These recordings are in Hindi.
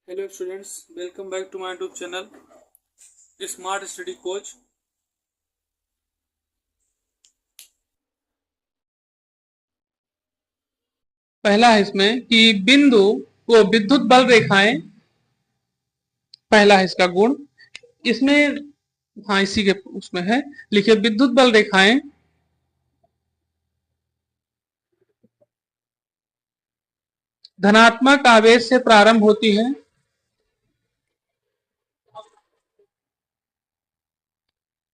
Hello students, welcome back to my YouTube channel Smart Study Coach। पहला है इसमें कि बिंदु को विद्युत बल रेखाएं, पहला है इसका गुण। इसमें हाँ इसी के उसमें है, लिखिए विद्युत बल रेखाएं धनात्मक आवेश से प्रारंभ होती हैं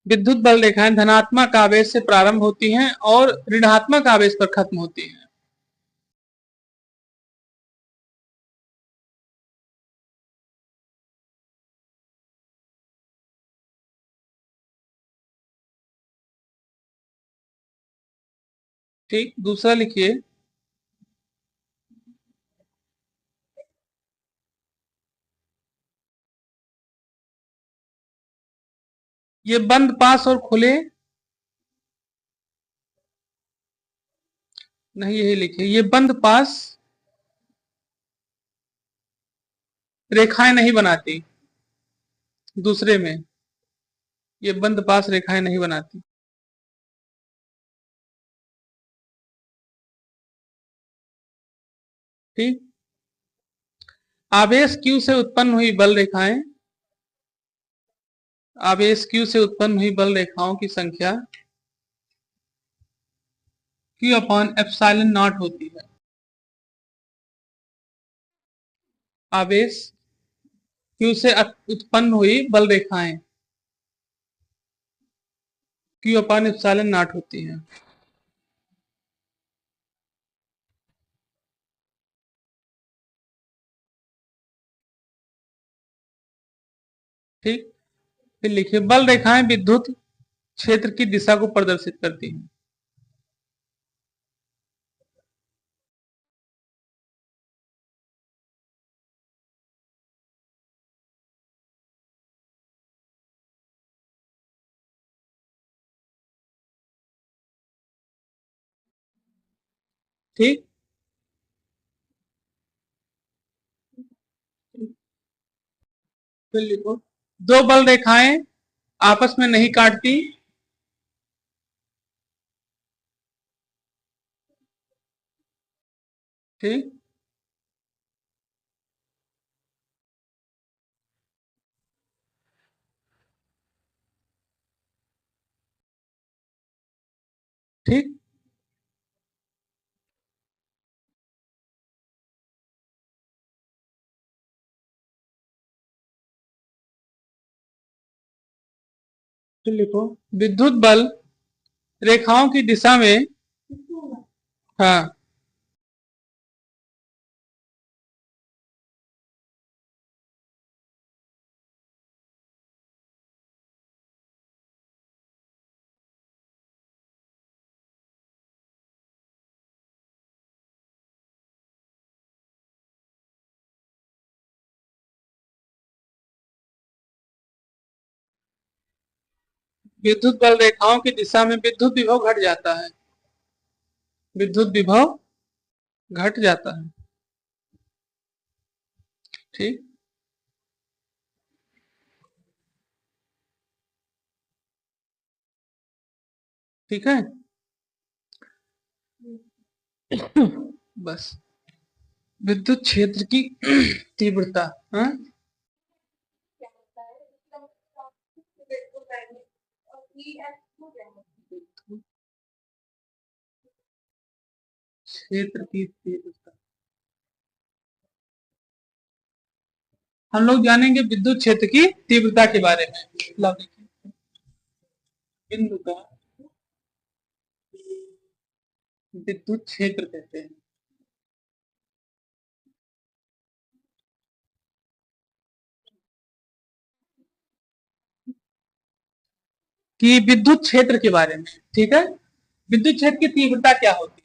विद्युत बल रेखाएं धनात्मक आवेश से प्रारंभ होती हैं और ऋणात्मक आवेश पर खत्म होती हैं। ठीक, दूसरा लिखिए ये बंद पास और खुले, नहीं यही लिखिए, ये बंद पास रेखाएं नहीं बनाती। दूसरे में ये बंद पास रेखाएं नहीं बनाती। ठीक, आवेश Q से उत्पन्न हुई बल रेखाएं, आवेश Q से उत्पन्न हुई बल रेखाओं की संख्या Q अपॉन एप्सिलॉन नॉट होती है। आवेश Q से उत्पन्न हुई बल रेखाएं Q अपॉन एप्सिलॉन नॉट होती है। ठीक, फिर लिखिए बल रेखाएं विद्युत क्षेत्र की दिशा को प्रदर्शित करती हैं। ठीक, फिर लिखो दो बल रेखाएं आपस में नहीं काटती, ठीक, ठीक, फिर लिखो विद्युत बल रेखाओं की दिशा में, हाँ विद्युत बल रेखाओं की दिशा में विद्युत विभव घट जाता है, विद्युत विभव घट जाता है। ठीक, ठीक है बस विद्युत क्षेत्र की तीव्रता, हाँ क्षेत्र की तीव्रता हम लोग जानेंगे विद्युत क्षेत्र की तीव्रता के बारे में। मतलब देखिए बिंदु का विद्युत क्षेत्र कहते हैं। कि विद्युत क्षेत्र के बारे में, ठीक है, विद्युत क्षेत्र की तीव्रता क्या होती है।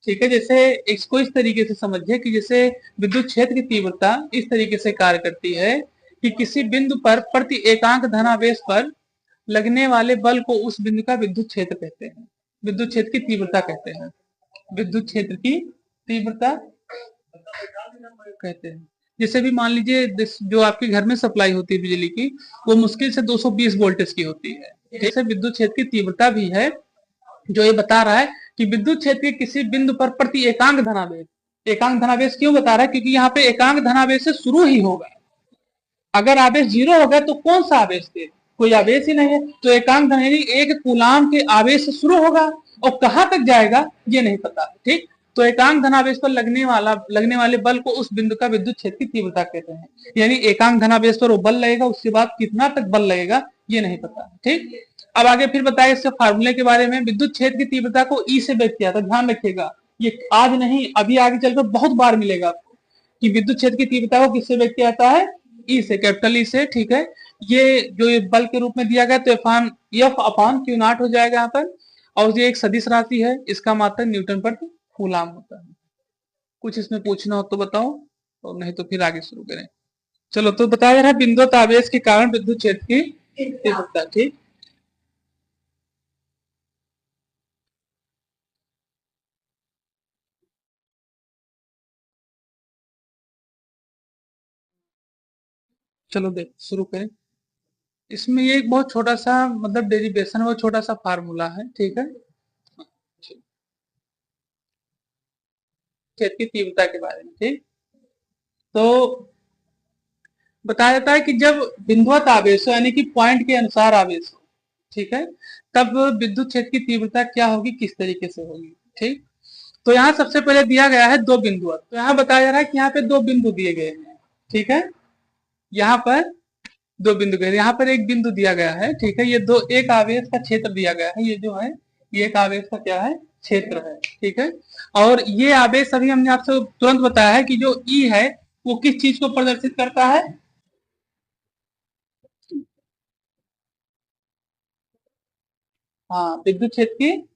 ठीक है, जैसे इसको इस तरीके से समझिए कि जैसे विद्युत क्षेत्र की तीव्रता इस तरीके से कार्य करती है कि किसी बिंदु पर प्रति एकांक धनावेश पर लगने वाले बल को उस बिंदु का विद्युत क्षेत्र कहते हैं, विद्युत क्षेत्र की तीव्रता कहते हैं, विद्युत क्षेत्र की तीव्रता कहते हैं। जैसे भी मान लीजिए जो आपके घर में सप्लाई होती है बिजली की, वो मुश्किल से 220 वोल्टेज की होती है। जैसे विद्युत क्षेत्र की तीव्रता भी है, जो ये बता रहा है कि विद्युत क्षेत्र के किसी बिंदु पर प्रति एकांक धनावेश, एकांक धनावेश क्यों बता रहा है, क्योंकि यहाँ पे एकांक धनावेश से शुरू ही होगा। अगर आवेश 0 होगा तो कौन सा आवेश दे, कोई आवेश ही नहीं है, तो एकांक धन यानी 1 कूलाम के आवेश से शुरू होगा और कहां तक जाएगा ये नहीं पता। ठीक, तो एकांक धनावेश पर लगने वाले बल को उस बिंदु का विद्युत क्षेत्र की तीव्रता कहते हैं। यानी एकांक धनावेश पर वो बल लगेगा, उसके बाद कितना तक बल लगेगा ये नहीं पता। ठीक, अब आगे फिर बताया इसके फार्मूले के बारे में। विद्युत क्षेत्र की तीव्रता को ई से व्यक्त किया था, ध्यान रखिएगा, ये आज नहीं अभी आगे चलकर बहुत बार मिलेगा आपको कि विद्युत क्षेत्र की तीव्रता को किससे व्यक्त किया जाता है, ई से, कैपिटल ई से। ठीक है, ये जो ये बल के रूप में दिया गया तो एफ अपान क्यू नॉट हो जाएगा यहाँ पर, और ये एक सदिश राशि है, इसका मात्रक न्यूटन प्रति कूलाम होता है। कुछ इसमें पूछना हो तो बताओ, और नहीं तो फिर आगे शुरू करें। चलो, तो बताया जा रहा है बिंदुवत आवेश के कारण विद्युत क्षेत्र की तीव्रता। ठीक, चलो देख शुरू करें। इसमें ये एक बहुत छोटा सा मतलब डेरिवेशन है, वो छोटा सा फार्मूला है। ठीक है, क्षेत्र की तीव्रता के बारे में। ठीक, तो बताया जाता है कि जब बिंदुवत आवेश हो यानी कि पॉइंट के अनुसार आवेश हो, ठीक है, तब विद्युत क्षेत्र की तीव्रता क्या होगी, किस तरीके से होगी। ठीक, तो यहाँ सबसे पहले दिया गया है दो बिंदुवत, तो यहाँ बताया जा रहा है कि यहाँ पे दो बिंदु दिए गए हैं। ठीक है, यहाँ पर दो बिंदु गए, यहाँ पर एक बिंदु दिया गया है। ठीक है, ये दो, एक आवेश का क्षेत्र दिया गया है, ये जो है ये एक आवेश का क्या है, क्षेत्र है। ठीक है, और ये आवेश अभी हमने आपसे तुरंत बताया है कि जो ई है वो किस चीज को प्रदर्शित करता है, हाँ, विद्युत क्षेत्र की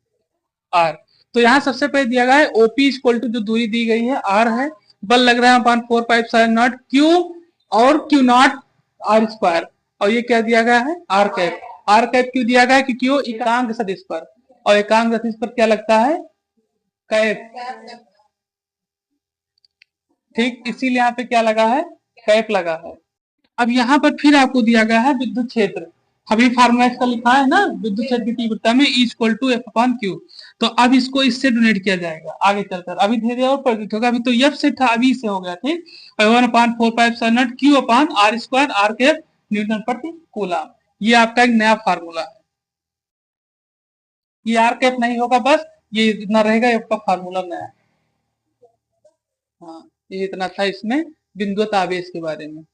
आर। तो यहाँ सबसे पहले दिया गया है ओपी इक्वल टू, जो दूरी दी गई है आर है, बल लग रहा है अपान 4 पाई क्यू, और क्यू नॉट आर स्क्वायर, और ये क्या दिया गया है, आर कैप। आर कैप क्यों दिया गया है, क्योंकि वो एकांक सदिश पर, और एकांक सदिश पर क्या लगता है, कैप। ठीक, इसीलिए यहाँ पे क्या लगा है, कैप लगा है। अब यहाँ पर फिर आपको दिया गया है विद्युत क्षेत्र, अभी फार्मूला इसका लिखा है ना, विद्युत क्षेत्र की तीव्रता में E equal to F upon Q. तो अब इसको इससे डोनेट किया जाएगा आगे चलकर, अभी धीरे धीरे और परिवर्तित होगा, अभी तो एफ से था, अभी से हो गया। ठीक, 1/4 Q upon R square, R के न्यूटन प्रति कूलम, ये आपका एक नया फार्मूला है। ये आर कैप नहीं होगा, बस ये इतना रहेगा, आपका फार्मूला नया। हाँ, ये इतना था इसमें बिंदुवत आवेश के बारे में।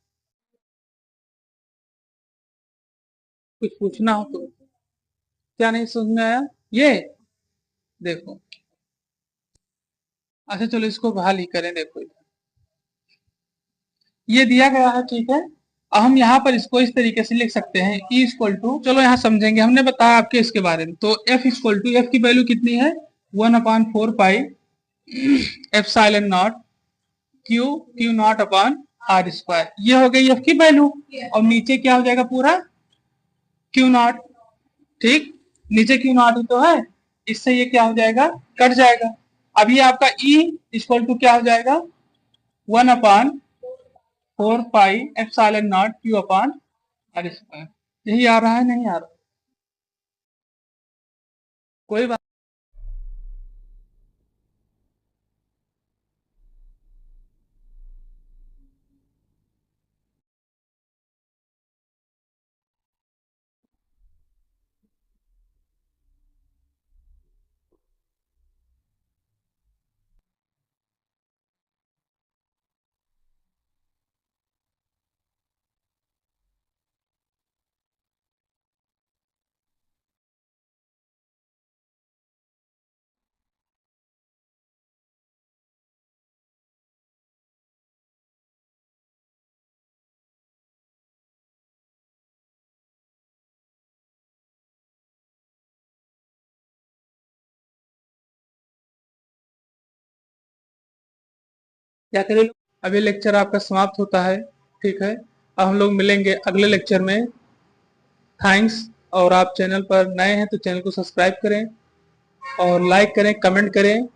कुछ पूछना हो तो, क्या नहीं समझ में आया ये, देखो। अच्छा चलो इसको हल ही करें, देखो ये दिया गया है। ठीक है, अब हम यहाँ पर इसको इस तरीके से लिख सकते हैं, ई इक्वल टू, चलो यहाँ समझेंगे, हमने बताया आपके इसके बारे में, तो एफ इक्वल टू, एफ की वैल्यू कितनी है, 1/4 pi epsilon naught Q, Q naught upon R square, ये हो गई एफ की वैल्यू, और नीचे क्या हो जाएगा पूरा, क्यू नॉट। ठीक, नीचे क्यू नॉट ही तो है, इससे ये क्या हो जाएगा, कट जाएगा। अब ये आपका ई इक्वल टू क्या हो जाएगा, 1/4 pi epsilon naught Q upon R square. यही आ रहा है, नहीं आ रहा, कोई बात। क्या करें, अभी लेक्चर आपका समाप्त होता है। ठीक है, अब हम लोग मिलेंगे अगले लेक्चर में। थैंक्स, और आप चैनल पर नए हैं तो चैनल को सब्सक्राइब करें, और लाइक करें, कमेंट करें,